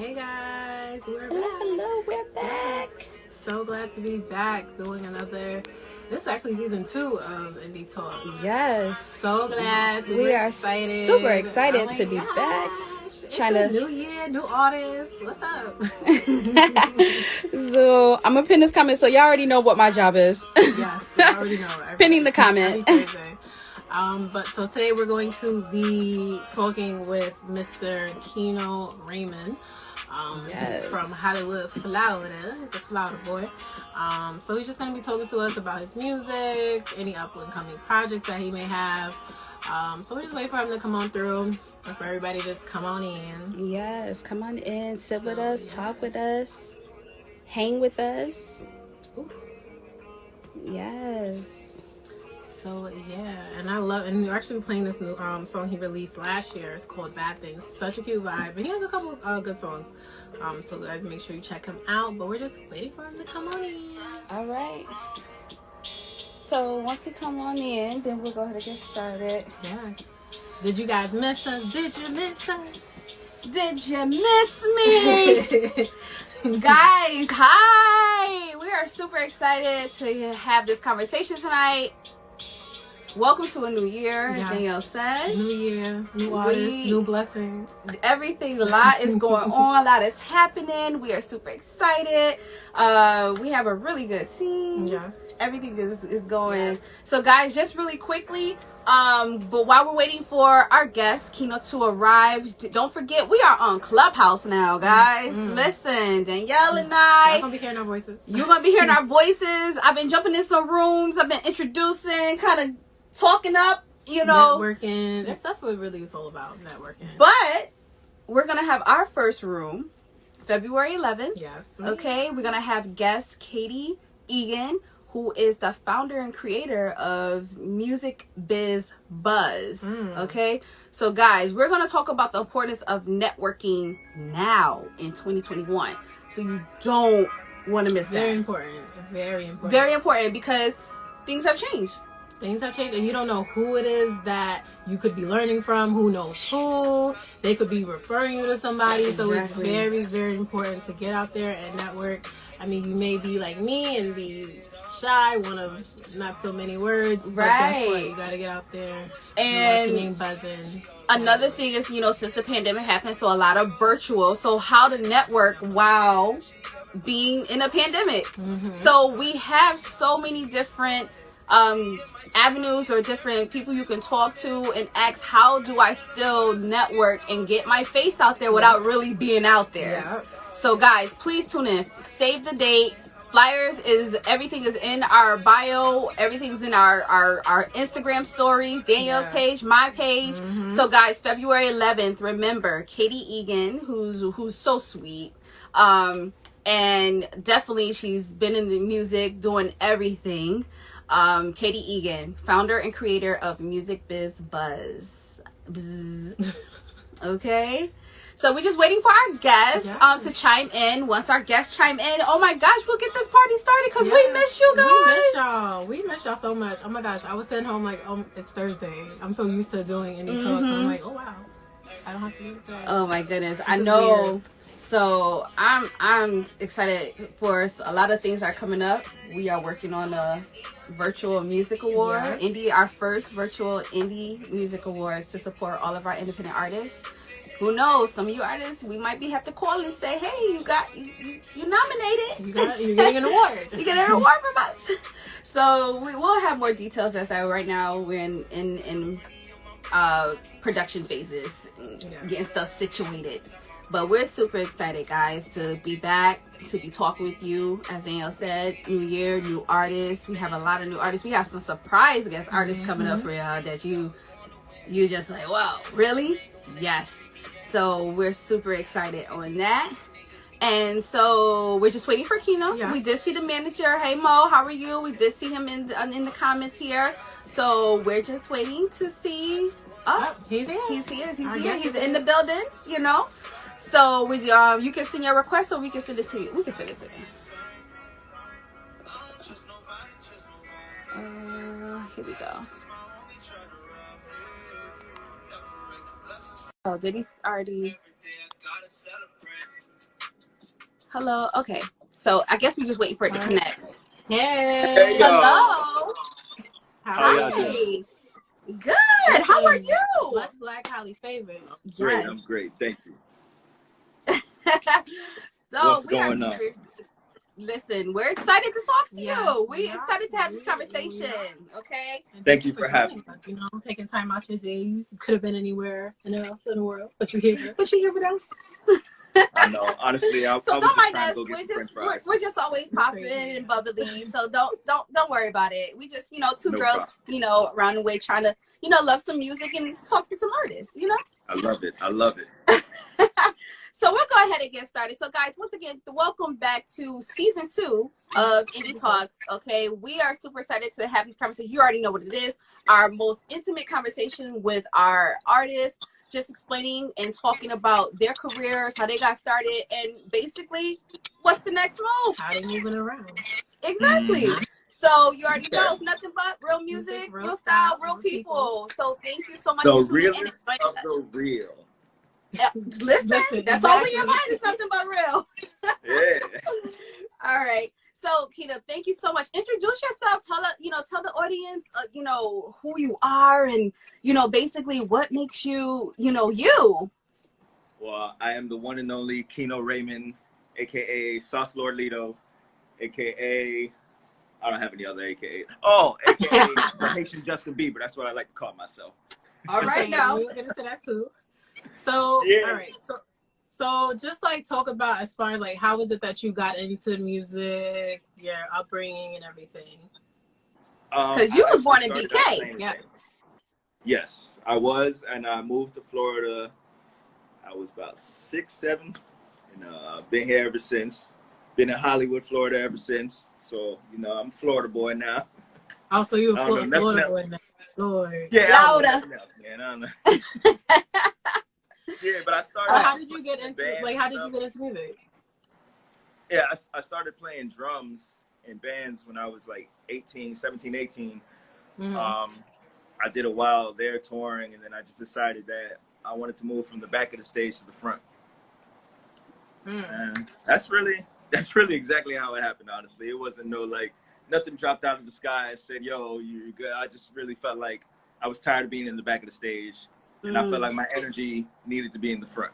Hey guys, we're Hello, back. hello, we're back. So glad to be back doing another. This is actually season 2 of Indie Talk. Yes. So glad. We are excited. super excited Oh to be gosh, back. It's Trying a to new year, new artists. What's up? So I'm gonna pin this comment so y'all already know what my job is. Yes, I already know. Pinning the comment. Every Thursday. But so today we're going to be talking with Mr. Kino Raymond. Yes. From Hollywood, Florida. He's a Florida boy. So he's just going to be talking to us about his music, any up and coming projects that he may have. So we're just waiting for him to come on through. And for everybody, just come on in. Yes, come on in, sit with us, talk with us, hang with us. Ooh. Yes. So yeah, and I love, and we're actually playing this new song he released last year. It's called Bad Things. Such a cute vibe, and he has a couple good songs. So guys, make sure you check him out. But we're just waiting for him to come on in. All right. So once he come on in, then we'll go ahead and get started. Yes. Did you guys miss us? Did you miss us? Did you miss me? Guys, hi! We are super excited to have this conversation tonight. Welcome to a new year, as Danielle said. New year, new artists, new blessings. Everything, a lot is going on, a lot is happening. We are super excited. We have a really good team. Yes. Everything is going. So guys, just really quickly, but while we're waiting for our guest Kino to arrive, don't forget we are on Clubhouse now, guys. Listen, Danielle and I, Y'all gonna be hearing our voices. You're gonna be hearing our voices. I've been jumping in some rooms. I've been introducing, kind of talking up, you know, networking. That's what really it's all about, networking. But we're gonna have our first room February 11th. Yes. Okay, we're gonna have guest Katie Egan, who is the founder and creator of Music Biz Buzz. Okay, so guys, we're going to talk about the importance of networking now in 2021. So you don't want to miss that. Very important. Very important. Very important, because things have changed. Things have changed, and you don't know who it is that you could be learning from, who knows who. They could be referring you to somebody. Exactly. So it's very, very important to get out there and network. I mean, you may be like me and be shy, one of not so many words, but guess what? You gotta get out there and your name buzzing. Another thing is, you know, since the pandemic happened, so a lot of virtual. So how to network while being in a pandemic. So we have so many different avenues or different people you can talk to and ask, how do I still network and get my face out there without really being out there? So guys, please tune in. Save the date. Flyers everything is in our bio. Everything's in our Instagram stories, Danielle's page, my page. So guys, February 11th, remember Katie Egan, who's so sweet. And definitely she's been in the music, doing everything. Katie Egan, founder and creator of Music Biz Buzz. Bzz. Okay. So we're just waiting for our guests to chime in. Once our guests chime in, oh my gosh, we'll get this party started because we miss you guys. We miss y'all so much. Oh my gosh, I was sitting home like, oh, it's Thursday. I'm so used to doing Indie Talk. I'm like, oh wow, I don't have to do it today. Oh my goodness, I know. Weird. So I'm excited for a lot of things are coming up. We are working on a virtual music award, our first virtual indie music awards to support all of our independent artists. Who knows? Some of you artists, we might have to call and say, "Hey, you nominated. You're getting an award. You get an award from us." So we will have more details as that. Right now, we're in production phases, getting stuff situated. But we're super excited, guys, to be back, to be talking with you. As Danielle said, new year, new artists. We have a lot of new artists. We have some surprise guest artists coming up for y'all that you just like, wow, really? Yes. So we're super excited on that. And so we're just waiting for Kino. We did see the manager. Hey, Mo, how are you? We did see him in the comments here. So we're just waiting to see. Oh, he's here. He's here. He's in the building, you know. So we you can send your request, or we can send it to you. We can send it to you. Here we go. Oh, did he already? Hello. Okay. So I guess we're just waiting for it to connect. Hey. Hello. How y'all doing? Hi. Good. How are you? Bless Black Holly favorite. Great. Yes. I'm great. Thank you. So What's we are going on? super. Listen, we're excited to talk to Yes, you. we We're are. excited to have this We conversation. are. Okay. And Thank you for having joining us. You know, taking time out your day. You could have been anywhere else in the world, but you're here. But you're here with us. I know. Honestly, I was So don't just mind trying us. to go get We're some just French fries. we're just always popping and bubbly. So don't worry about it. We just two No girls problem. around the way trying to love some music and talk to some artists. I love it. I love it. So we'll go ahead and get started. So guys, once again, welcome back to season 2 of Indie Talks. Okay, we are super excited to have these conversations. You already know what it is. Our most intimate conversation with our artists, just explaining and talking about their careers, how they got started, and basically what's the next move. How they moving around. Exactly. Mhm. So you already know it's nothing but real music, real style, real people. So thank you so much The for tuning in and realest joining of us. the real. Yeah, listen, that's all we invite is nothing but real. Yeah. All right. So, Kino, thank you so much. Introduce yourself. Tell the audience, who you are, and basically what makes you, you. Well, I am the one and only Kino Raymond, aka Sauce Lord Lito, aka I don't have any other aka. Oh, aka the Haitian Justin Bieber. That's what I like to call myself. All right, now we'll get into that too. So, Yeah. all right. So just like talk about as far as like how was it that you got into music, your upbringing and everything? Because you was born in BK. Yes. Yes, I was, and I moved to Florida. I was about 6, 7, and I've been here ever since. Been in Hollywood, Florida ever since. So I'm a Florida boy now. Also, you I were don't know, Florida boy now. Lord. Yeah, Louder. I don't know. Yeah, but I started. So how did you get into music? Yeah, I started playing drums in bands when I was like 17, 18. Mm-hmm. I did a while there touring, and then I just decided that I wanted to move from the back of the stage to the front. And that's really exactly how it happened. Honestly, it wasn't nothing dropped out of the sky and said, "Yo, you're good." I just really felt like I was tired of being in the back of the stage, and I felt like my energy needed to be in the front.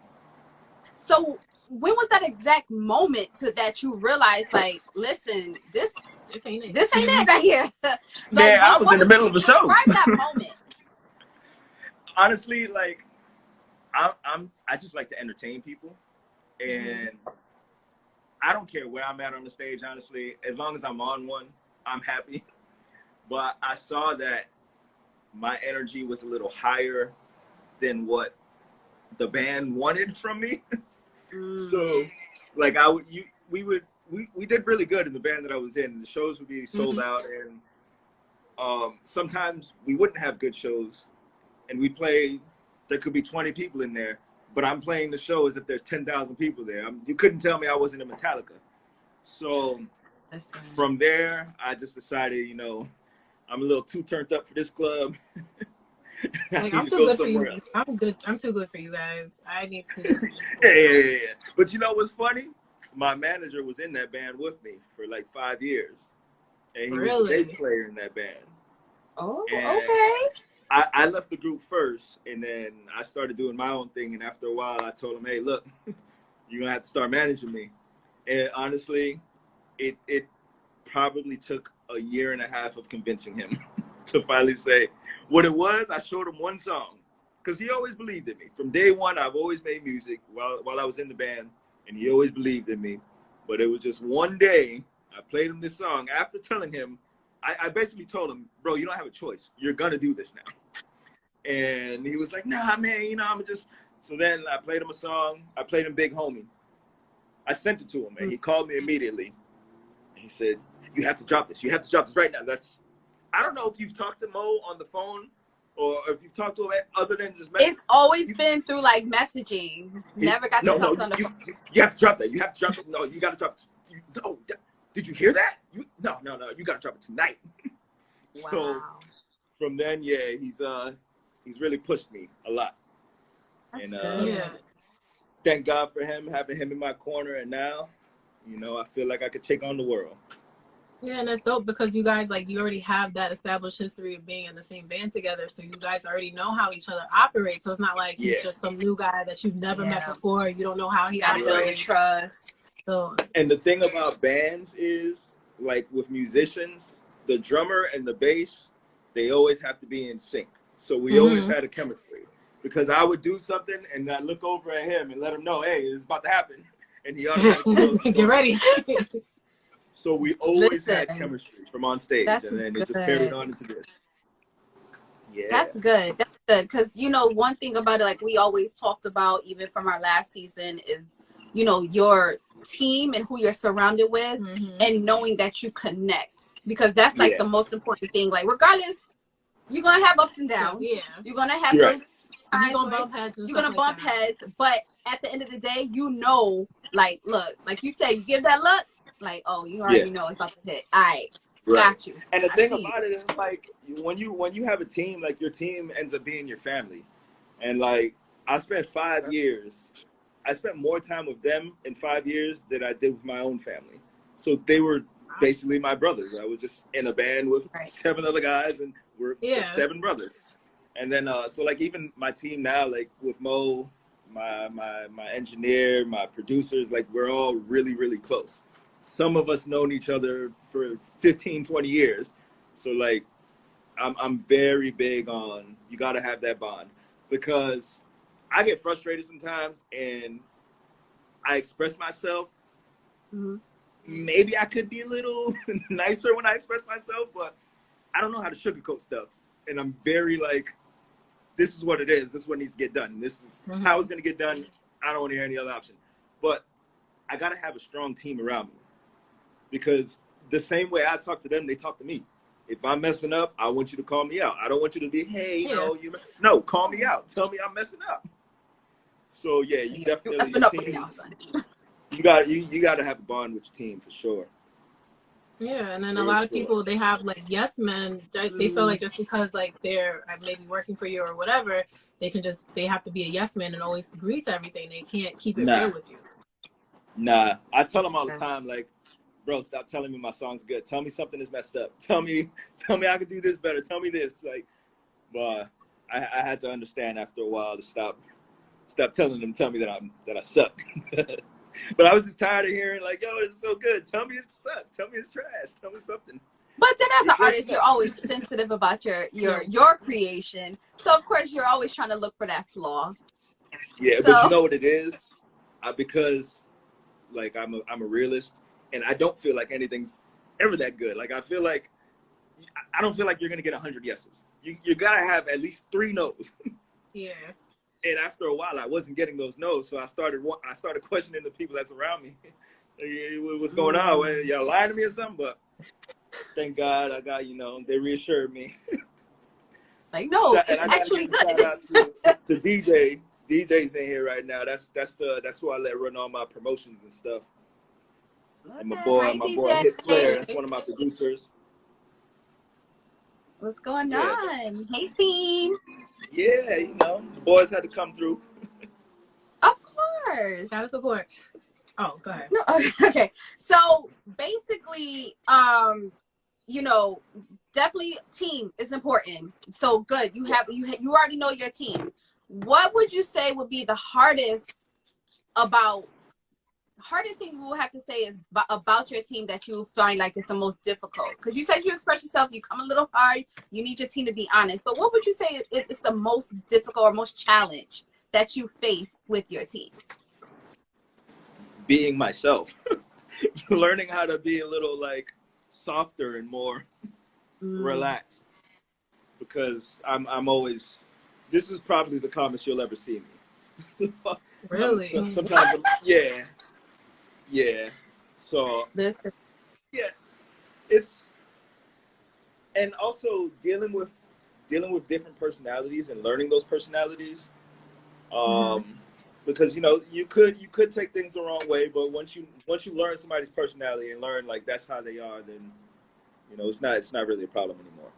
So when was that exact moment that you realized, like, listen, this ain't it right here? Man, I was in the middle of a show. Describe that moment. Honestly, like I just like to entertain people, and I don't care where I'm at on the stage. Honestly, as long as I'm on one, I'm happy. But I saw that my energy was a little higher than what the band wanted from me. So, like we did really good in the band that I was in. The shows would be sold out, and sometimes we wouldn't have good shows, and we play. There could be 20 people in there, but I'm playing the show as if there's 10,000 people there. You couldn't tell me I wasn't in Metallica. So from there, I just decided, I'm a little too turned up for this club. Like, I'm too good for you. I'm too good for you guys. I need to. Yeah. But you know what's funny? My manager was in that band with me for like 5 years, and he was the bass player in that band. Oh, and okay. I left the group first, and then I started doing my own thing. And after a while, I told him, "Hey, look, you're gonna have to start managing me." And honestly, it probably took a year and a half of convincing him to finally say what it was. I showed him one song because he always believed in me. From day one, I've always made music while I was in the band, and he always believed in me. But it was just one day I played him this song after telling him, I basically told him, "Bro, you don't have a choice. You're gonna do this now." And he was like, "Nah, man, I'm just." So then I played him a song. I played him Big Homie. I sent it to him, and he called me immediately. And he said, "You have to drop this. You have to drop this right now." I don't know if you've talked to Mo on the phone or if you've talked to him other than just messaging. It's always been through like messaging. Never got to talk to him on the phone. You have to drop that. You have to drop it. No, you got to drop it. No, did you hear that? No. You got to drop it tonight. Wow. So from then, yeah, he's really pushed me a lot. That's and good. thank God for him, having him in my corner. And now You know, I feel like I could take on the world. Yeah, and that's dope because you guys, like, you already have that established history of being in the same band together. So you guys already know how each other operates. So it's not like he's just some new guy that you've never met before. You don't know how he gotta build operates. trust. So, and the thing about bands is, like with musicians, the drummer and the bass, they always have to be in sync. So we always had a chemistry. Because I would do something and I look over at him and let him know, hey, it's about to happen. And he automatically knows. get ready. So we always had chemistry from on stage, and then it just carried on into this. Yeah, that's good. That's good because you know one thing about it, like we always talked about, even from our last season, is you know your team and who you're surrounded with, and knowing that you connect because that's like the most important thing. Like regardless, you're gonna have ups and downs. Yeah, you're gonna have those. You're gonna bump heads. You're gonna bump heads, but at the end of the day, you know, like look, like you said, you give that look. Like, oh, you already know it's about to hit. All right, got you. And the thing about it is, like, when you have a team, like, your team ends up being your family. And, like, I spent 5 years. I spent more time with them in 5 years than I did with my own family. So they were basically my brothers. I was just in a band with 7 other guys, and we're 7 brothers. And then, so, like, even my team now, like, with Mo, my engineer, my producers, like, we're all really, really close. Some of us known each other for 15, 20 years. So like, I'm very big on, you got to have that bond because I get frustrated sometimes and I express myself. Maybe I could be a little nicer when I express myself, but I don't know how to sugarcoat stuff. And I'm very like, this is what it is. This is what needs to get done. This is how it's going to get done. I don't want to hear any other option. But I got to have a strong team around me. Because the same way I talk to them, they talk to me. If I'm messing up, I want you to call me out. I don't want you to be, hey, no, call me out. Tell me I'm messing up. So yeah, you definitely you got to have a bond with your team for sure. Yeah, and then a lot of people, they have like yes men. They feel like just because like they're maybe working for you or whatever, they have to be a yes man and always agree to everything. They can't keep it real with you. Nah, I tell them all the time, like, bro, stop telling me my song's good. Tell me something is messed up. Tell me I could do this better. Tell me this. Like, but I had to understand after a while to stop telling them, tell me that I suck. But I was just tired of hearing like, yo, it's so good. Tell me it sucks. Tell me it's trash. Tell me something. But then as an artist, you're always sensitive about your creation. So of course you're always trying to look for that flaw. Yeah, but you know what it is? Because like I'm a realist. And I don't feel like anything's ever that good. Like, I don't feel like you're going to get 100 yeses. You got to have at least 3 no's. Yeah. And after a while, I wasn't getting those no's. So I started questioning the people that's around me. What's going on? Y'all lying to me or something? But thank God I got, they reassured me. Like, no, it's actually good. Shout out to DJ. DJ's in here right now. That's who I let run all my promotions and stuff. And my boy Hit Flair. That's one of my producers. What's going on? Hey, team. Yeah, the boys had to come through. Of course. Gotta support. Oh, go ahead. No, okay. So basically, definitely team is important. So good. You already know your team. What would you say would be the hardest thing you will have to say is about your team that you find like is the most difficult? Because you said you express yourself, you come a little hard, you need your team to be honest. But what would you say is the most difficult or most challenge that you face with your team? Being myself. Learning how to be a little like softer and more relaxed. Because I'm always, this is probably the calmest you'll ever see me. Really? Sometimes, yeah. So, yeah, and also dealing with different personalities and learning those personalities. Because you could take things the wrong way, but once you learn somebody's personality and learn like that's how they are, then it's not really a problem anymore.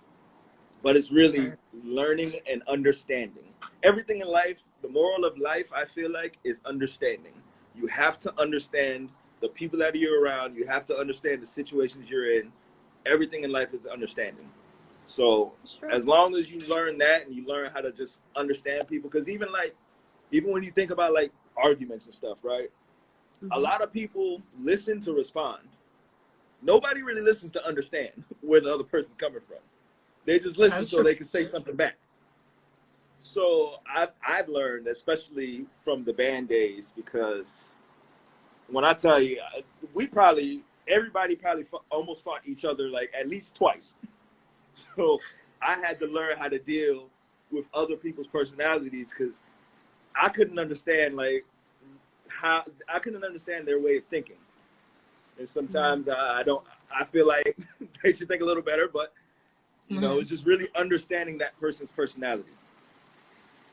But it's really learning and understanding. Everything in life, the moral of life, I feel like, is understanding. You have to understand the people that you're around. You have to understand the situations you're in. Everything in life is understanding. So as long as you learn that and you learn how to just understand people, because even when you think about like arguments and stuff, right? Mm-hmm. A lot of people listen to respond. Nobody really listens to understand where the other person's coming from. They just listen so they can say something back. So I've learned, especially from the band days, because when I tell you, everybody probably almost fought each other like at least twice. So I had to learn how to deal with other people's personalities, because I couldn't understand their way of thinking. And sometimes I feel like they should think a little better, but you know, it's just really understanding that person's personality.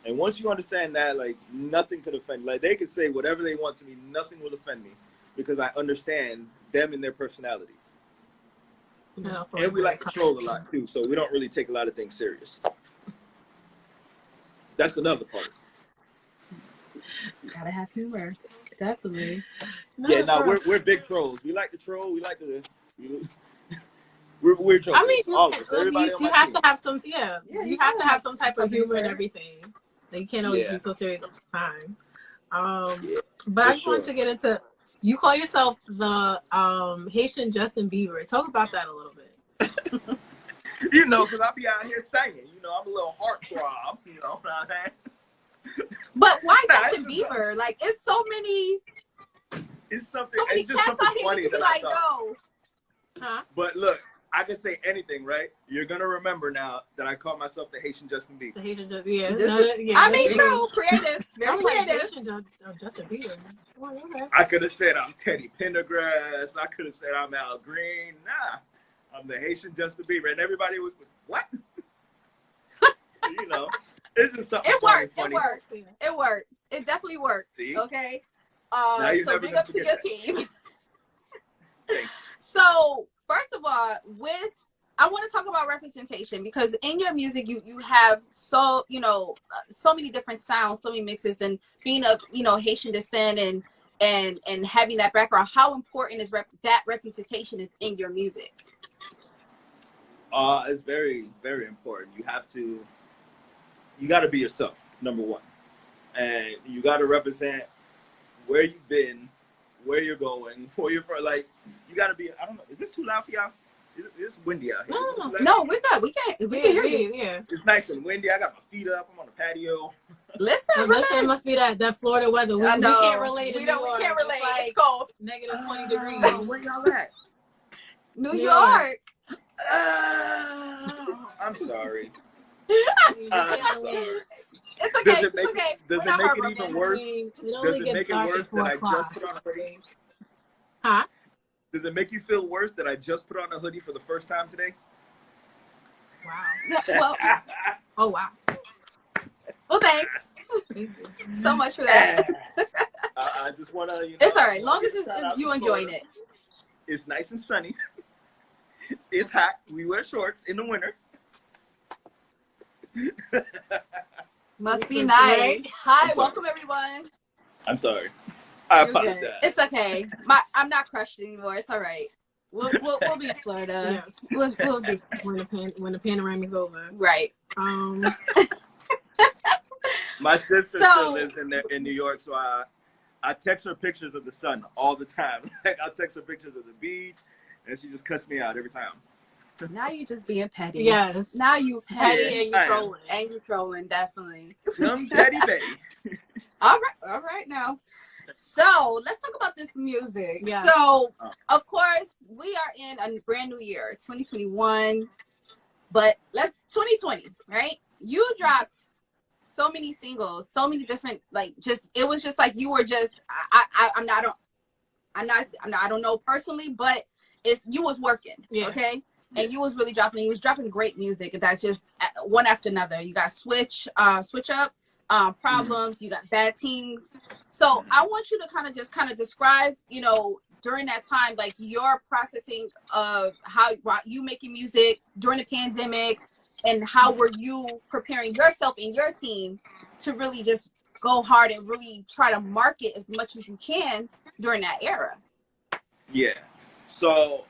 And once you understand that, like, nothing could offend me. Like, they could say whatever they want to me, nothing will offend me, because I understand them and their personality. And we like to troll a lot too, so we don't really take a lot of things serious. That's another part. Gotta have humor. Definitely. We're big trolls. We like to troll. We like to. We're jokers. I mean, you have team. to have some. Yeah, you have to have some type of humor and everything. Like, you can't always be so serious all the time. But I just wanted to get into. You call yourself the Haitian Justin Bieber. Talk about that a little bit. You know, because I be out here singing. You know, I'm a little heartthrob. You know what I'm saying? But why Justin Bieber? Like, it's so many. It's something. So many it's just cats something out here funny that that like, I thought. no. Huh? But look, I can say anything, right? You're gonna remember now that I call myself the Haitian Justin Bieber. The Haitian Justin, yeah. I mean, true, creative, very creative. Haitian Justin Bieber. Oh, okay. I could have said I'm Teddy Pendergrass. I could have said I'm Al Green. Nah, I'm the Haitian Justin Bieber, and everybody was what? You know, it's just something. It worked. Funny. It worked. It worked. It definitely worked. See? Okay. So big up to your team. Thanks. So first of all, I want to talk about representation, because in your music you have so many different sounds, so many mixes, and being of Haitian descent and having that background, how important is that representation is in your music? It's very, very important. You got to be yourself, number one, and you got to represent where you've been, where you're going, where you're from. Like, you got to be. I don't know. Is this too loud for y'all? It's windy out here. No, we're good. We can hear you. Yeah. It's nice and windy. I got my feet up. I'm on the patio. Listen, it must be that Florida weather. We can't relate. We can't relate. It's like cold. -20 degrees. Where y'all at? New York. I'm sorry. It's okay. It's okay. Does it make it even worse? Does it make it worse that I just put on a hoodie? Huh? Does it make you feel worse that I just put on a hoodie for the first time today? Wow. Well, oh, wow. Well, thanks. Thank you so much for that. I just want to, it's all right. Long as it's you enjoying it. It's nice and sunny. It's hot. We wear shorts in the winter. Must be nice. Hi, welcome everyone. I'm sorry. I apologize. It's okay. I'm not crushed anymore. It's all right. We'll be in Florida. Yeah. We'll be when the panoramic's over. Right. My sister still lives in New York, so I text her pictures of the sun all the time. Like, I'll text her pictures of the beach, and she just cuts me out every time. Now you just being petty. Yes. Now you petty and you trolling. And you trolling, definitely. Some petty Betty. All right now. So let's talk about this music. Yeah. So of course we are in a brand new year, 2021. But 2020, right? You dropped so many singles, so many different, it was just like you were just I don't know personally, but you was working. Yeah. Okay. And you was really dropping great music. That's just one after another. You got Switch Up, Problems, you got Bad Things. So I want you to kind of describe, during that time, like your processing of how you making music during the pandemic, and how were you preparing yourself and your team to really just go hard and really try to market as much as you can during that era. Yeah. So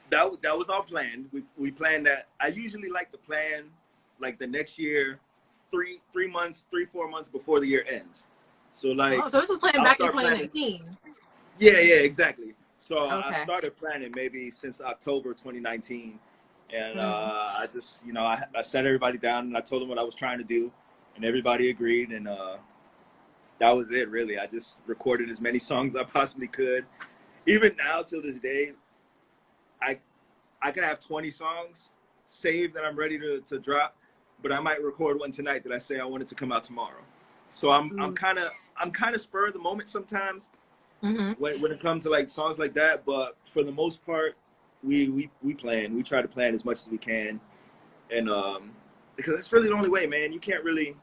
that was our plan. We planned that. I usually like to plan like the next year, 4 months before the year ends. So like Oh, so this was planned I'll back in start planning. 2019. Yeah, exactly. So I Okay. started planning maybe since October 2019, and Mm. I just I sat everybody down and I told them what I was trying to do, and everybody agreed, and that was it really. I just recorded as many songs as I possibly could. Even now till this day, I I could have 20 songs saved that I'm ready to drop, but I might record one tonight that I say I want it to come out tomorrow. So I'm kind of spur of the moment sometimes when it comes to like songs like that. But for the most part, we plan. We try to plan as much as we can, and because that's really the only way, man. You can't really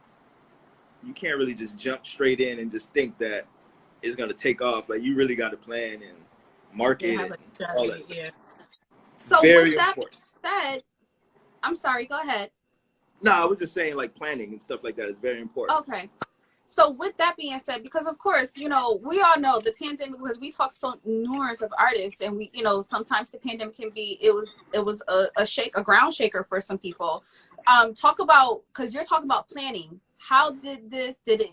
just jump straight in and just think that it's gonna take off. Like you really got to plan and market Have and like all that strategy, stuff. yeah. It's So very with that important. said, I'm sorry, go ahead. No, I was just saying like planning and stuff like that is very important. Okay. So with that being said, because of course, we all know the pandemic, because we talk so numerous of artists, and we, sometimes the pandemic can be, it was a ground shaker for some people. Talk about, because you're talking about planning. How did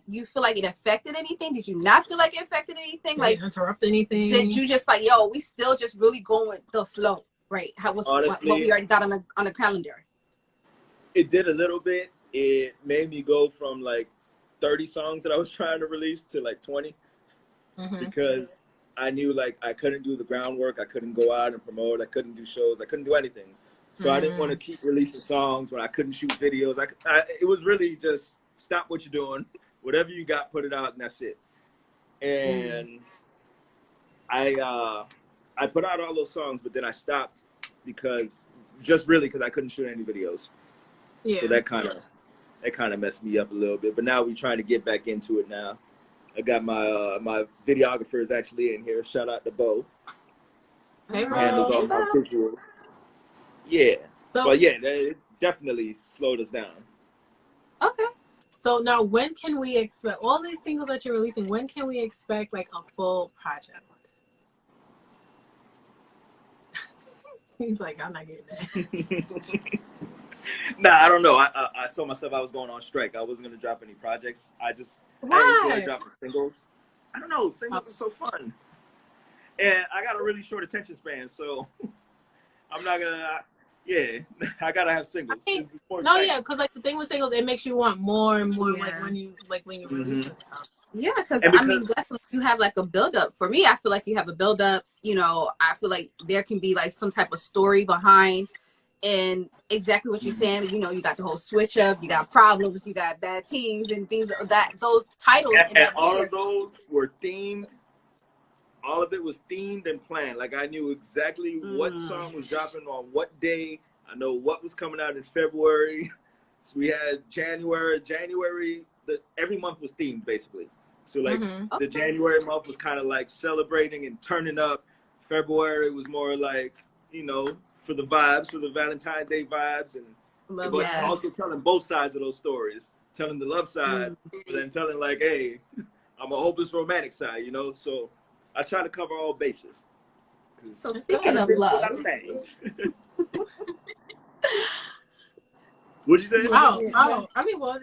you feel like it affected anything? Did you not feel like it affected anything? Did Like, it interrupt anything? did you just like, we still just really going with the flow, right? What we already got on the calendar? It did a little bit. It made me go from like 30 songs that I was trying to release to like 20 because I knew like I couldn't do the groundwork. I couldn't go out and promote. I couldn't do shows. I couldn't do anything. So I didn't want to keep releasing songs when I couldn't shoot videos. It was really just stop what you're doing. Whatever you got, put it out, and that's it. And I put out all those songs, but then I stopped because I couldn't shoot any videos. Yeah. So that kind of messed me up a little bit. But now we're trying to get back into it now. I got my my videographer is actually in here. Shout out to Bo. Hey, Handles all my visuals. Yeah. So, but yeah, it definitely slowed us down. Okay. So now when can we expect all these singles that you're releasing? When can we expect like a full project? He's like, I'm not getting that. Nah, I don't know. I saw myself I was going on strike. I wasn't gonna drop any projects. I enjoy dropping singles. I don't know. Singles are so fun, and I got a really short attention span, so I'm not gonna. Yeah, I gotta have singles. Because like the thing with singles, it makes you want more and more. Like when you release stuff. Yeah, because I mean, definitely you have like a build up. For me, I feel like you have a build up. I feel like there can be like some type of story behind, and exactly what you're saying. You got the whole switch up, you got problems, you got bad teams, and things that those titles. And all of those were themed. All of it was themed and planned. Like I knew exactly what song was dropping on what day. I know what was coming out in February. So we had January. Every month was themed basically. So like the January month was kind of like celebrating and turning up. February was more like, for the vibes, for the Valentine's Day vibes, but also telling both sides of those stories. Telling the love side, but then telling like, hey, I'm a hopeless romantic side, So I try to cover all bases. So speaking of love. What'd you say? Oh, I mean, well,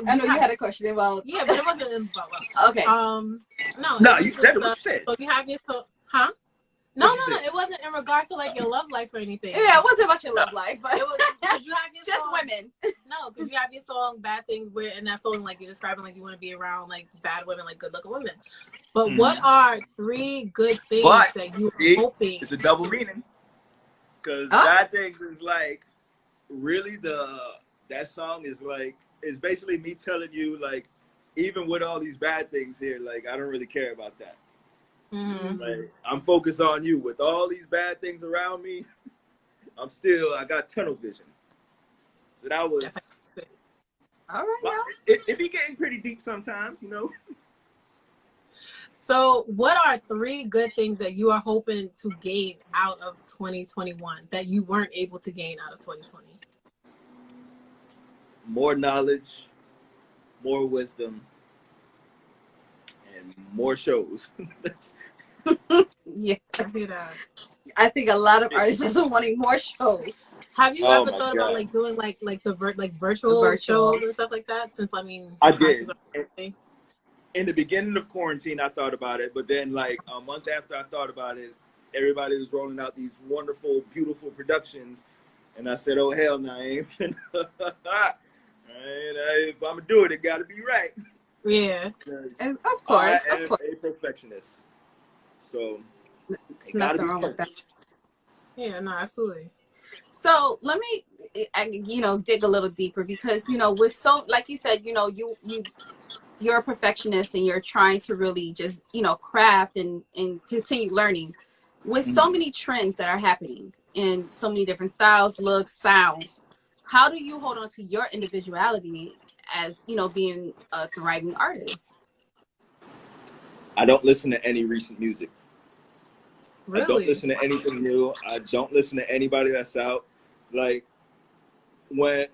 I know you had a question about. Yeah, but it wasn't about love. Okay. No, you said it. What you said? So you have your huh? No, it wasn't in regards to like your love life or anything. Yeah, it wasn't about your love life, but it was because you have your just song, women. No, because you have your song "Bad Things," where in that song, like you're describing, like you want to be around like bad women, like good-looking women. But what are 3 good things that you are hoping? It's a double meaning. Because Bad Things is like really that song is like it's basically me telling you like even with all these bad things here, like I don't really care about that. Like I'm focused on you. With all these bad things around me, I got tunnel vision. So that was all right. It be getting pretty deep sometimes, So what are 3 good things that you are hoping to gain out of 2021 that you weren't able to gain out of 2020? More knowledge, more wisdom, and more shows. Yeah, I see that. I think a lot of artists are wanting more shows. Have you Oh ever my thought God. about like doing like virtual shows and stuff like that? Since I mean, I classes did. are In the beginning of quarantine, I thought about it, but then like a month after I thought about it, everybody was rolling out these wonderful, beautiful productions, and I said, "Oh hell, no, I ain't finna. If I'm gonna do it, it gotta be right." yeah. And of I course, am a perfectionist, so it's it gotta nothing be wrong with that. perfect. Yeah, no, absolutely. So let me, dig a little deeper because with so, like you said, you're a perfectionist and you're trying to really just craft and continue learning with so many trends that are happening in so many different styles, looks, sounds. How do you hold on to your individuality as being a thriving artist? I don't listen to any recent music. I don't Really? listen to anything new. I don't listen to anybody that's out. Like when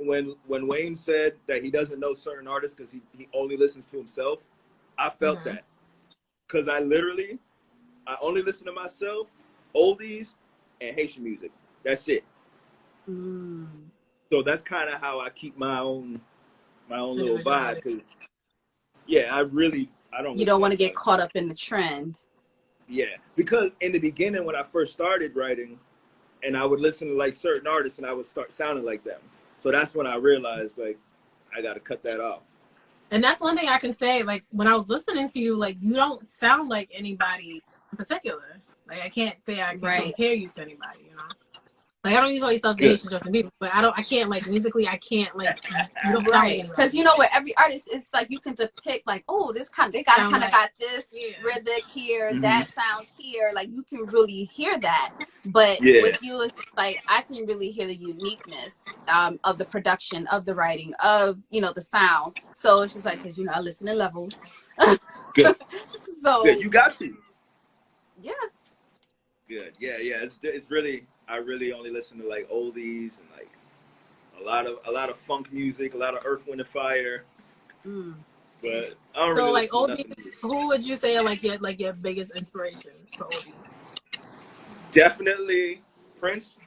Wayne said that he doesn't know certain artists because he only listens to himself, I felt that. Because I only listen to myself, oldies, and Haitian music. That's it. So that's kind of how I keep my own little vibe. Because yeah, I don't. You don't want to get caught up in the trend. Yeah, because in the beginning when I first started writing, and I would listen to like certain artists, and I would start sounding like them. So that's when I realized like I got to cut that off. And that's one thing I can say. Like when I was listening to you, like you don't sound like anybody in particular. Like I can't say I can compare you to anybody. Like I don't use all these stuff to Haitian Justin Bieber, but I can't like musically. I can't like you don't right because with every artist, it's like you can depict like they kind of got this rhythmic here, that sound here. Like you can really hear that. But with you, it's like I can really hear the uniqueness of the production, of the writing, of the sound. So it's just like because I listen to levels. Good. So good. You got to. Yeah. Good. Yeah. It's really I really only listen to like oldies and like a lot of funk music, a lot of Earth, Wind, and Fire. But I don't really like oldies. Who would you say are like your biggest inspirations for oldies? Definitely Prince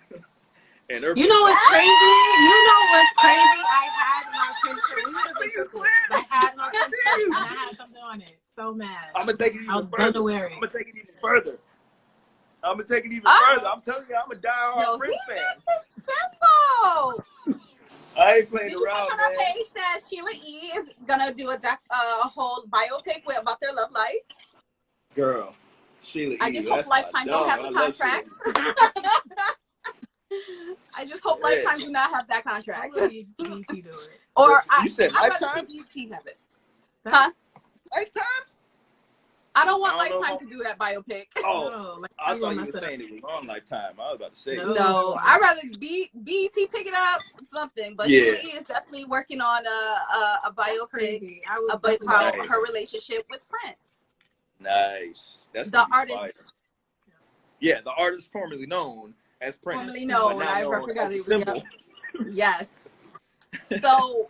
and Earth. You know what's crazy? I had something on it. So mad. I'm gonna take it even further. I'm gonna take it even further. I'm telling you, I'm a diehard Prince fan. Simple. I ain't playing Did around, you put on our page that Sheila E. is gonna do a whole biopic about their love life? Girl, Sheila E. I just hope Lifetime don't have the contract. I just hope Lifetime do not have that contract. Or you said I'd rather see BT have it. Huh? Lifetime? I don't want Lifetime to do that biopic. Oh, I thought you were saying it was on Lifetime. I was about to say. No, I'd rather BET pick it up, something. But Sheila E. is definitely working on a biopic about her relationship with Prince. Nice. That's the artist. Fire. Yeah, the artist formerly known as Prince. Formerly known. I forgot it was. Yes. So.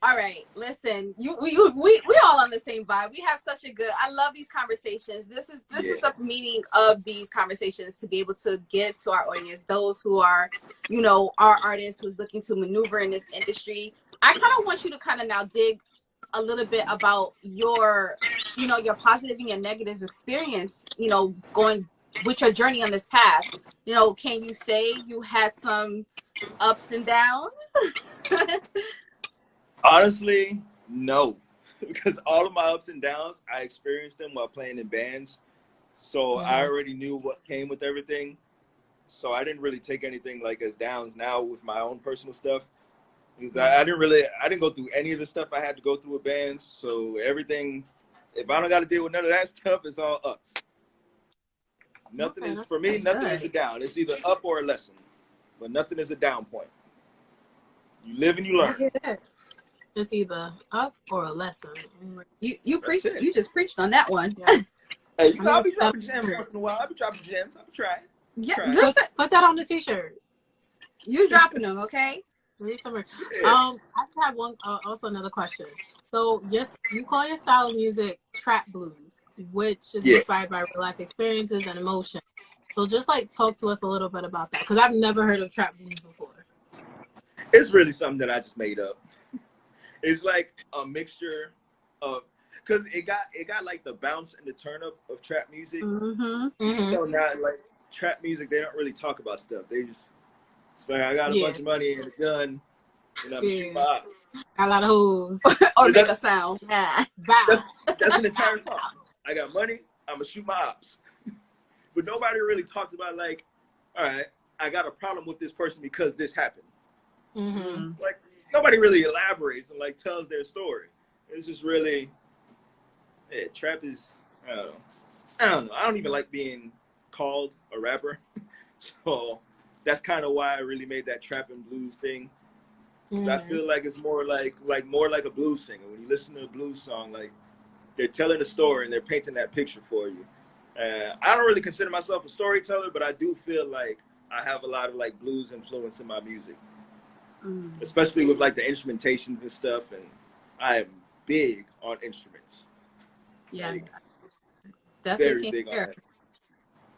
All right, listen. We all on the same vibe. We have such a good. I love these conversations. This is the meaning of these conversations, to be able to give to our audience, those who are, our artists who's looking to maneuver in this industry. I kind of want you to kind of now dig a little bit about your positive and your negative experience. Going with your journey on this path. Can you say you had some ups and downs? Honestly, no, because all of my ups and downs, I experienced them while playing in bands. So I already knew what came with everything. So I didn't really take anything like as downs now with my own personal stuff. Because I didn't go through any of the stuff I had to go through with bands. So everything, if I don't got to deal with none of that stuff, it's all ups. Nothing is, for me, nothing is a down. It's either up or a lesson. But nothing is a down point. You live and you learn. It's either up or a lesson. You preach. You just preached on that one. Yes. Hey, I'll be dropping gems once in a while. I'll be dropping gems. I'll be trying. Yeah, listen. Put that on the t-shirt. You dropping them, okay? I just have one. Also, another question. So, yes, you call your style of music trap blues. which is inspired by real life experiences and emotion. So just like talk to us a little bit about that, because I've never heard of trap blues before. It's really something that I just made up. It's like a mixture of, because it got like the bounce and the turn up of trap music. Not like trap music, they don't really talk about stuff. They just, it's like, I got a bunch of money and a gun, and I'm shoot my ops. Got a lot of hoes. Or make a sound. Yeah. That's an entire song. I got money, I'm gonna shoot my ops. But nobody really talks about, like, all right, I got a problem with this person because this happened. Like, nobody really elaborates and like tells their story. It's just really, trap is, I don't know. I don't even like being called a rapper. So that's kind of why I really made that trap and blues thing. I feel like it's more like a blues singer. When you listen to a blues song, like, they're telling a story and they're painting that picture for you. I don't really consider myself a storyteller, but I do feel like I have a lot of like blues influence in my music, especially with like the instrumentations and stuff. And I am big on instruments. Yeah, like, definitely. Very big on it.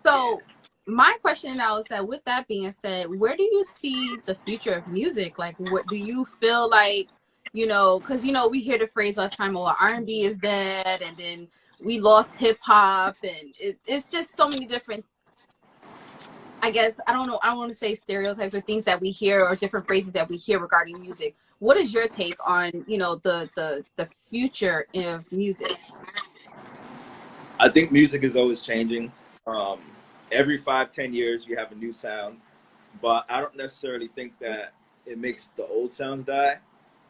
So my question now is that, with that being said, where do you see the future of music? Like, what do you feel like, because, we hear the phrase all the time, oh, R&B is dead, and then we lost hip hop, and it's just so many different, I guess, I don't know, I don't want to say stereotypes or things that we hear or different phrases that we hear regarding music. What is your take on, the future of music? I think music is always changing. Every 5-10 years, you have a new sound, but I don't necessarily think that it makes the old sounds die.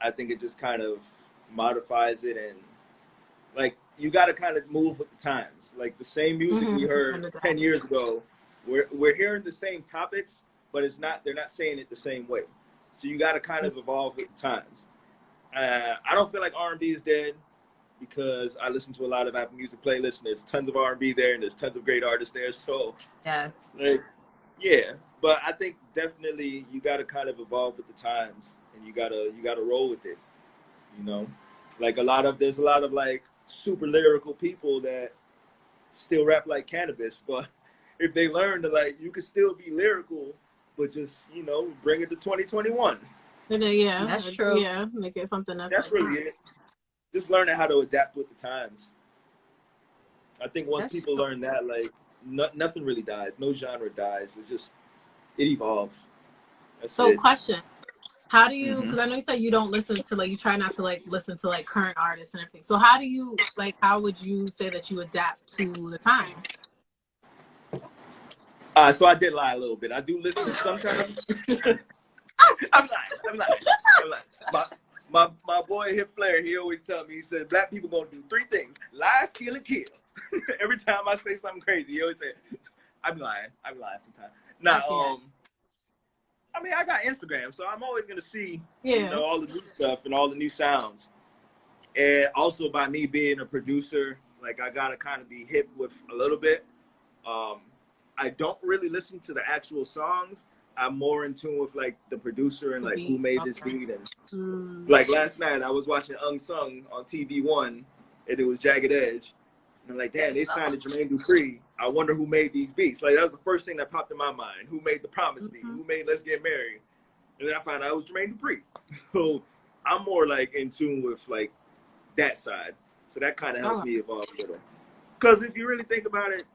I think it just kind of modifies it, and like, you got to kind of move with the times. Like, the same music we heard 10 years ago, we're hearing the same topics, but they're not saying it the same way. So you got to kind of evolve with the times. I don't feel like R&B is dead, because I listen to a lot of Apple Music playlists, and there's tons of R&B there, and there's tons of great artists there. So, yes, like, yeah. But I think definitely you got to kind of evolve with the times, and you gotta roll with it. Like, there's a lot of like super lyrical people that still rap like cannabis, but if they learn to, like, you can still be lyrical, but just bring it to 2021. Yeah, that's true. Yeah, make it something that's like really it. Just learning how to adapt with the times. I think once people learn that, like, nothing really dies. No genre dies. It evolves. That's so it. Question. How do you, because I know you said you don't listen to, like, you try not to, like, listen to, like, current artists and everything. So how would you say that you adapt to the times? So I did lie a little bit. I do listen sometimes. I'm lying. My boy Hip Flair, he always tell me, he said, black people gonna do 3 things: lie, steal, and kill. Every time I say something crazy, he always say, I'm lying sometimes. Now, I mean, I got Instagram, so I'm always gonna see all the new stuff and all the new sounds. And also, by me being a producer, like, I gotta kind of be hip with a little bit. I don't really listen to the actual songs. I'm more in tune with, like, the producer and, like, who made this beat. And like, last night I was watching Unsung on TV1, and it was Jagged Edge. And I'm like, damn, they signed to Jermaine Dupri. I wonder who made these beats. Like, that was the first thing that popped in my mind. Who made the Promise beat? Who made Let's Get Married? And then I found out it was Jermaine Dupri. So I'm more, like, in tune with, like, that side. So that kind of helps me evolve a little. Because if you really think about it,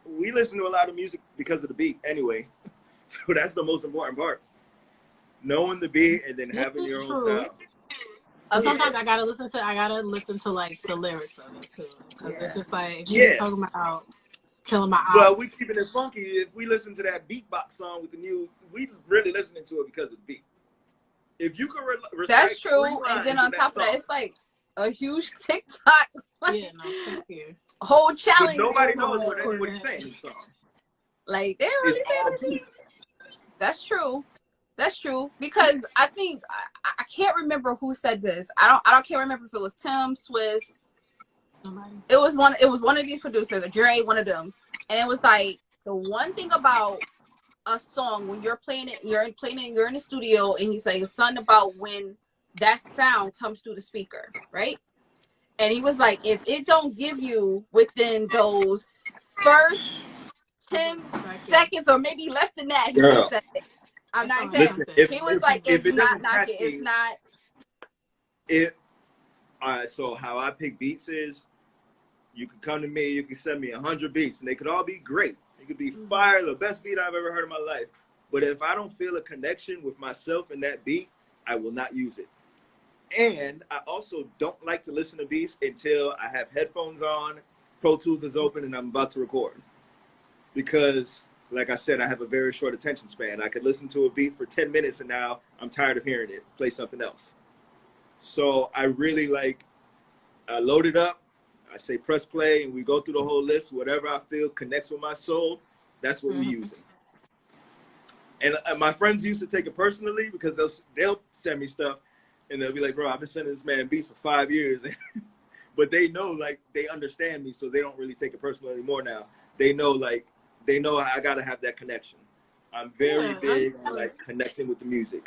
we listen to a lot of music because of the beat anyway. So that's the most important part. Knowing the beat and then having your own style. Sometimes I gotta listen to like the lyrics of it too, because it's just like, if you're talking about killing my eyes. Well, we keeping it funky. If we listen to that beatbox song with the new, we really listening to it because of the beat. If you can that's true. And then on top of that, it's like a huge TikTok whole challenge. But nobody knows what he's saying in the song. Like, they're really saying it. That's true. That's true, because I think I can't remember who said this. I can't remember if it was Tim, Swiss, somebody. It was one of these producers, or Dre, one of them, and it was like, the one thing about a song, when you're playing it, you're in the studio, and he's like, it's something about when that sound comes through the speaker, right? And he was like, if it don't give you within those first 10 seconds or maybe less than that, he just said it. I'm not Listen, exaggerating. He was like, if it's it not doesn't catch knocking. It's me, not. All right, so how I pick beats is, you can come to me, you can send me 100 beats, and they could all be great. It could be fire, the best beat I've ever heard in my life. But if I don't feel a connection with myself in that beat, I will not use it. And I also don't like to listen to beats until I have headphones on, Pro Tools is open, and I'm about to record. Because, like I said, I have a very short attention span. I could listen to a beat for 10 minutes, and now I'm tired of hearing it. Play something else. So I really I load it up, I say press play, and we go through the whole list. Whatever I feel connects with my soul, that's what we're using. And my friends used to take it personally because they'll send me stuff, and they'll be like, bro, I've been sending this man beats for 5 years. But they know, they understand me, so they don't really take it personal anymore now. They know I got to have that connection. I'm very big on, connecting with the music.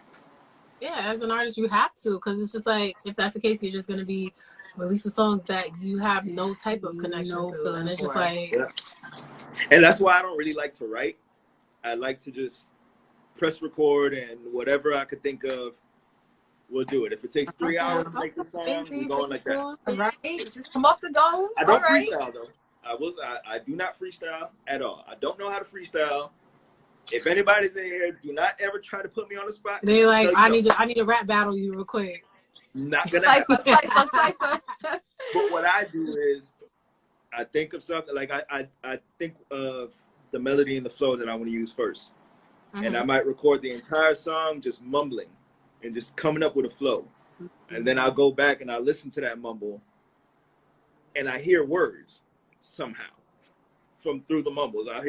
Yeah, as an artist, you have to, because it's just like, if that's the case, you're just going to be releasing songs that you have no type of connection to. And it's just like... Yeah. And that's why I don't really like to write. I like to just press record, and whatever I could think of, we'll do it. If it takes 3 hours to make this song, we're going like that. Right? Just come off the dome. I don't freestyle, though. I do not freestyle at all. I don't know how to freestyle. If anybody's in here, do not ever try to put me on the spot. They're like, I need to rap battle you real quick. Not gonna happen. Cypher. But what I do is, I think of something, I think of the melody and the flow that I want to use first. And I might record the entire song just mumbling and just coming up with a flow. And then I'll go back and I'll listen to that mumble, and I hear words somehow from through the mumbles. I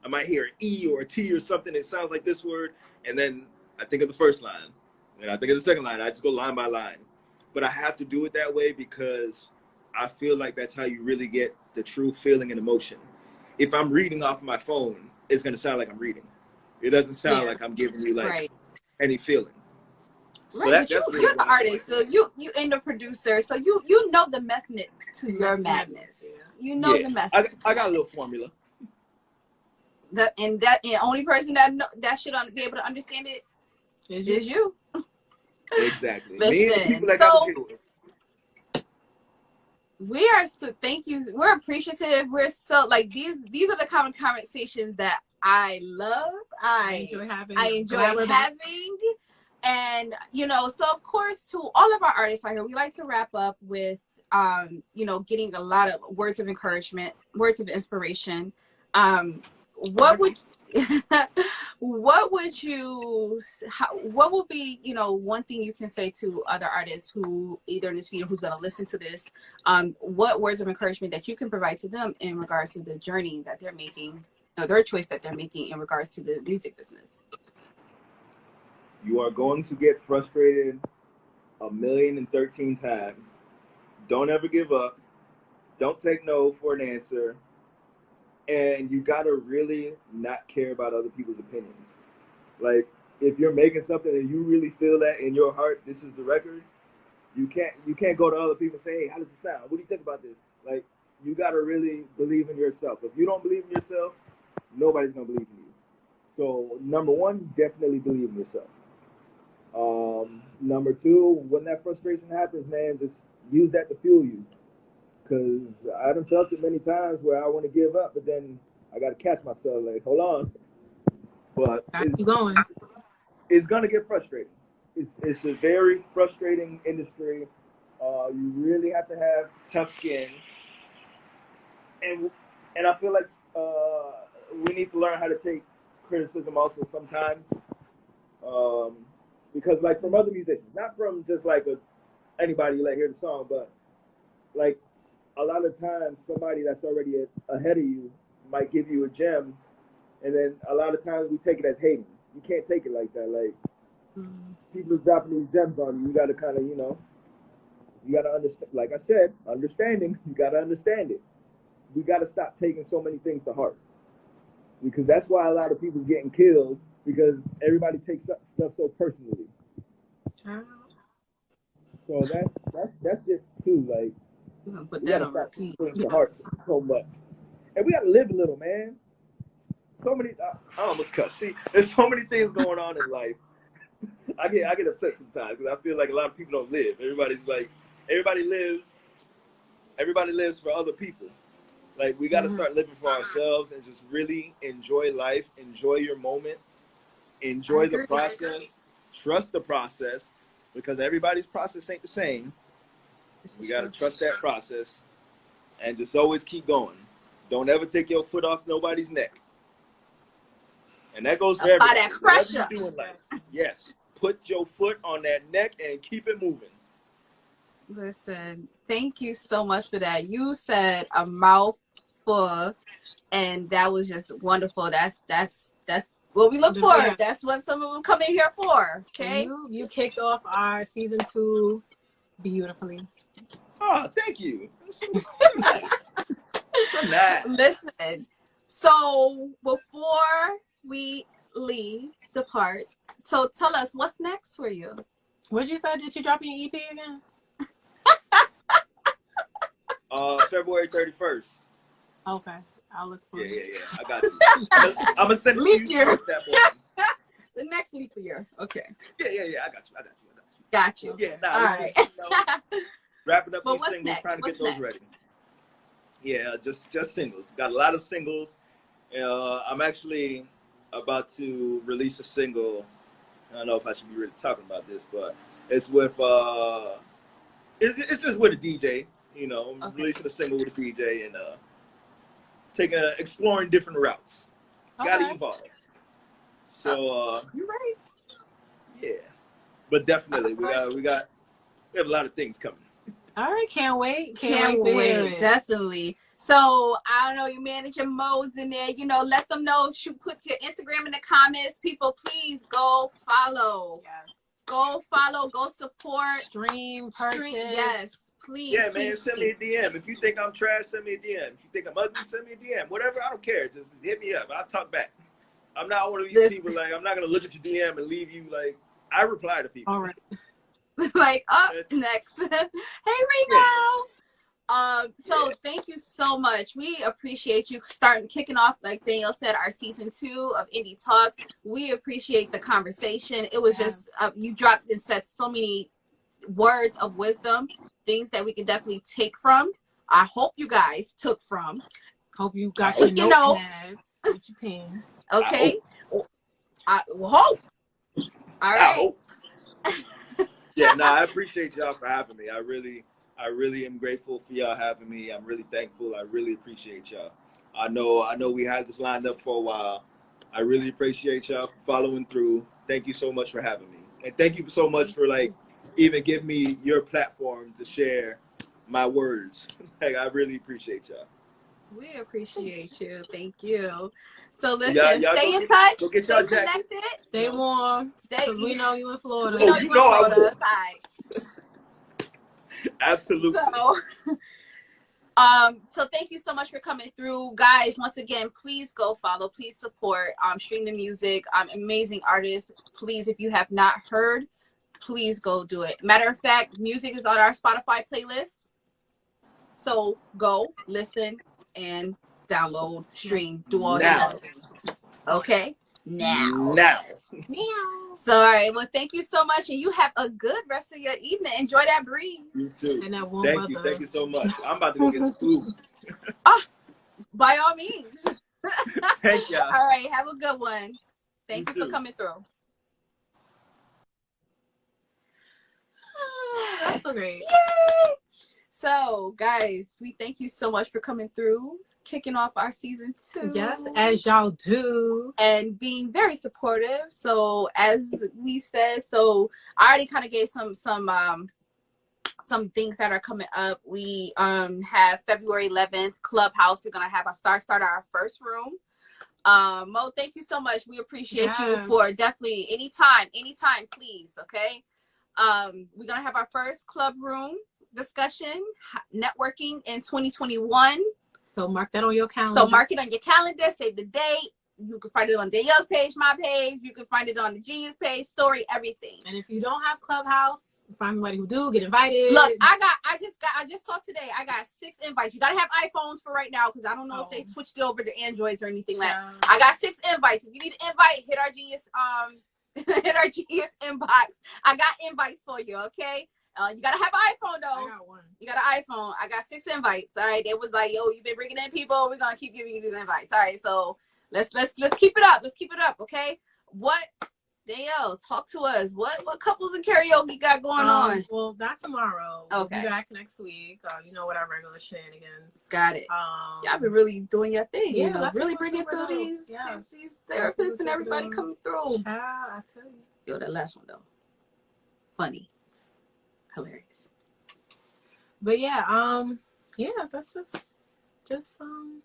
might hear an E or a T or something that sounds like this word, and then I think of the first line, and I think of the second line. I just go line by line. But I have to do it that way because I feel like that's how you really get the true feeling and emotion. If I'm reading off my phone, it's going to sound like I'm reading. It doesn't sound like I'm giving you any feeling. So you're the artist, so you and the producer, so you know the method to your madness. You know the method. I got a little formula. And only person that should be able to understand it is you. Exactly. Listen, we are so thank you. We're appreciative. We're so these are the common conversations that I love. I enjoy having. And so of course, to all of our artists out here, we like to wrap up with getting a lot of words of encouragement, words of inspiration. What would be one thing you can say to other artists who either in this video who's going to listen to this, what words of encouragement that you can provide to them in regards to the journey that they're making, their choice that they're making in regards to the music business? You are going to get frustrated 1,013 times. Don't ever give up. Don't take no for an answer. And you gotta really not care about other people's opinions. Like, if you're making something and you really feel that in your heart, this is the record, you can't go to other people and say, hey, how does it sound? What do you think about this? Like, you gotta really believe in yourself. If you don't believe in yourself, nobody's gonna believe in you. So number one, definitely believe in yourself. Number two, when that frustration happens, man, just use that to fuel you. Because I done felt it many times where I want to give up, but then I got to catch myself, like, hold on. But keep going. It's going to get frustrating. It's a very frustrating industry. You really have to have tough skin. And I feel like we need to learn how to take criticism also sometimes. Because, like, from other musicians, not from just, like, anybody you hear the song, but, like, a lot of times somebody that's already ahead of you might give you a gem, and then a lot of times we take it as hating. You can't take it like that. Like, people are dropping these gems on you. You got to kind of, you got to understand. Like I said, understanding, you got to understand it. We got to stop taking so many things to heart. Because that's why a lot of people are getting killed, because everybody takes stuff so personally. So that's it too. Like, We're gonna put We that gotta on stop repeat. doing the heart so much. And we gotta live a little, man. So many, I almost cut. See, there's so many things going on in life. I get upset sometimes because I feel like a lot of people don't live. Everybody lives for other people. Like, we gotta start living for ourselves and just really enjoy life, enjoy your moment, enjoy the process, trust the process, because everybody's process ain't the same. We gotta trust that process and just always keep going. Don't ever take your foot off nobody's neck. And that goes for everybody. Apply that pressure. Whatever you do in life. Yes. Put your foot on that neck and keep it moving. Listen, thank you so much for that. You said a mouthful, and that was just wonderful. That's what we look for. Yeah. That's what some of them come in here for. Okay. You kicked off our season 2 beautifully. Oh, thank you. So nice. So nice. Listen, so before we depart, so tell us what's next for you. What'd you say? Did you drop your EP again? February 31st. Okay. I'll look for it. Yeah. I got you. I'm gonna send it to Leap you. year. That morning. The next leap year. Okay. Yeah. I got you. Got you. Yeah, All right. Wrapping up But these what's singles, next? trying to What's get those next? ready. Yeah, just singles. Got a lot of singles. I'm actually about to release a single. I don't know if I should be really talking about this, but it's with it's just with a DJ. You know, I'm releasing a single with a DJ and exploring different routes. Gotta evolve. So You're right. yeah, but definitely we have a lot of things coming. All right, can't wait. Can't wait to hear wait. it. Definitely. So I don't know, you manager modes in there, let them know. Put your Instagram in the comments. People, please go follow. Yes. Go follow, go support. Stream, purchase. Yes, please. Yeah, please, man, send me a DM. If you think I'm trash, send me a DM. If you think I'm ugly, send me a DM. Whatever, I don't care. Just hit me up. I'll talk back. I'm not one of these people, like, I'm not going to look at your DM and leave you, like, I reply to people. All right. Like, up next. Hey, Rico. So thank you so much. We appreciate you kicking off, like Danielle said, our season 2 of Indie Talks. We appreciate the conversation. It was just, you dropped and said so many words of wisdom, things that we can definitely take from. I hope you guys took from. Hope you got your notepads with your pen. Okay. I hope. All right. Yeah, no, I appreciate y'all for having me. I really am grateful for y'all having me. I'm really thankful. I really appreciate y'all. I know we had this lined up for a while. I really appreciate y'all for following through. Thank you so much for having me. And thank you so much for, like, even giving me your platform to share my words. Like, I really appreciate y'all. We appreciate you. Thank you. So listen, y'all stay in touch, stay connected, stay warm. Because we know you in Florida. We know you in Florida. Absolutely. So thank you so much for coming through, guys. Once again, please go follow, please support, stream the music, amazing artists. Please, if you have not heard, please go do it. Matter of fact, music is on our Spotify playlist. So go listen and download, stream, do all that. Okay? Now. So, all right. Well, thank you so much. And you have a good rest of your evening. Enjoy that breeze. You too. And that warm weather. Thank you so much. I'm about to go get some food. By all means. Thank y'all. All right. Have a good one. Thank you for coming through. That's so great. Yay! So, guys, we thank you so much for coming through, kicking off our season 2. Yes, as y'all do. And being very supportive. So, as we said, so I already kind of gave some things that are coming up. We have February 11th, Clubhouse. We're going to have start our first room. Mo, thank you so much. We appreciate you for definitely anytime, please. Okay. We're going to have our first club room discussion, networking in 2021. So mark that on your calendar. So mark it on your calendar, save the date. You can find it on Danielle's page, my page. You can find it on the G's page, story, everything. And if you don't have Clubhouse, find somebody who do get invited. Look, I just saw today. I got 6 invites. You gotta have iPhones for right now because I don't know if they switched over to Androids or anything like that. I got 6 invites. If you need an invite, hit our Genius hit our Genius inbox. I got invites for you. Okay. You gotta have an iPhone though. I got one. You got an iPhone. I got 6 invites. All right. It was like, yo, you've been bringing in people. We're gonna keep giving you these invites. All right. So let's keep it up. Let's keep it up. Okay. What? Danielle, talk to us. What couples and karaoke got going on? Well, not tomorrow. Okay. We'll be back next week. You know what our regular shenanigans. Got it. Y'all been really doing your thing. Yeah, you know, really bringing through these therapists and everybody coming through. I tell you. Yo, that last one though. Funny. Hilarious. But yeah, that's just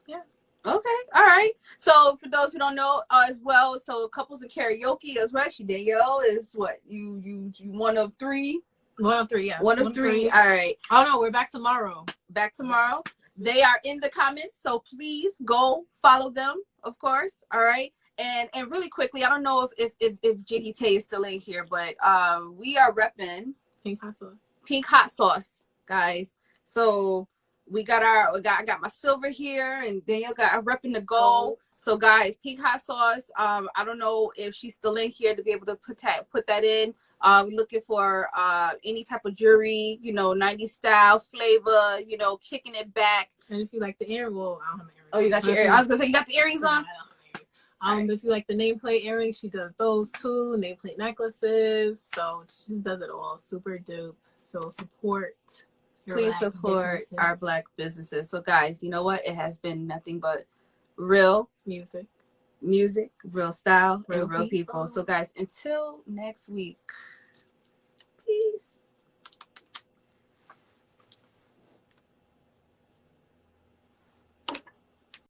yeah. Okay, all right. So for those who don't know as well, so couples and karaoke as well. Danielle is what you one of 3. 1 of 3, yeah. 1 of 3. All right. Oh no, we're back tomorrow. Back tomorrow. They are in the comments, so please go follow them, of course. All right. And really quickly, I don't know if Jiggy Tay is still in here, but we are repping Pink hot sauce. Pink hot sauce, guys. So I got my silver here, and Danielle got repping the gold. So guys, Pink hot sauce. I don't know if she's still in here to be able to put that in. We're looking for any type of jewelry, 90s style flavor, kicking it back. And if you like the earring, well, I don't have an earring. Oh, you got your earrings. I was gonna say you got the earrings on. Right. If you like the nameplate earrings, she does those too. Nameplate necklaces. So she just does it all. Super dupe. So support. Please support our Black businesses. So guys, you know what? It has been nothing but real music, real style, and real people. So guys, until next week, peace.